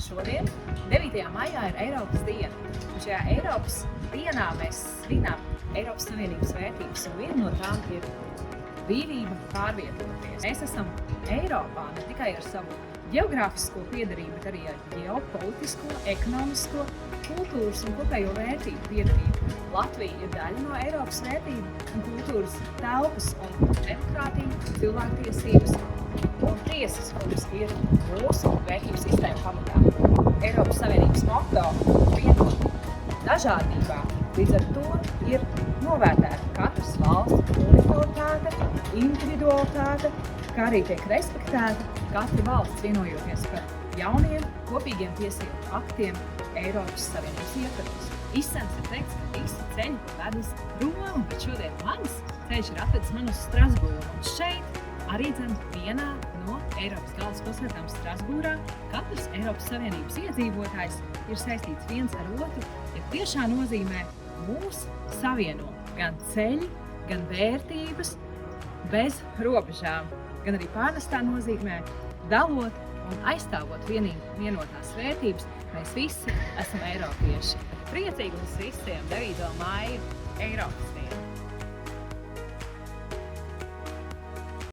Šodien, 9. maijā, ir Eiropas diena. Un šajā Eiropas dienā mēs svinām Eiropas Savienības vērtības, un viena no tām ir brīvība pārvietoties. Mēs esam Eiropā ne tikai ar savu geogrāfisko piedarību, bet arī ar ģeopolitisko, ekonomisko, kultūras un kopējo vērtību piedarību. Latvija ir daļa no Eiropas vērtību un kultūras telpas, un demokrātija, cilvēktiesības un tiesiskums ir mūsu vērtību sistēma pamatā. Eiropas Savienības motto vienot dažādībā, līdz ar to ir novērtēta katras valsts unikalitāte, individualitāte, kā arī tiek respektēta katra valsts vienojoties par jauniem kopīgiem tiesību aktiem Eiropas Savienības ietvaros. Izsens ir teikts, ka visi ceļi ved uz Romu, bet šodien mans ceļš ir atvedis man uz Strasbūru. Un šeit arī vienā no Eiropas galvaspilsētām Strasbūrā katrs Eiropas Savienības iedzīvotājs ir saistīts viens ar otru, ja tiešā nozīmē mūs savieno gan ceļi, gan vērtības bez robežām, gan arī pārnestā nozīmē dalot un aizstāvot vienotās vērtības. Mēs visi esam eiropieši. Priecīgi mums visiem 9. maija Eiropas dienu!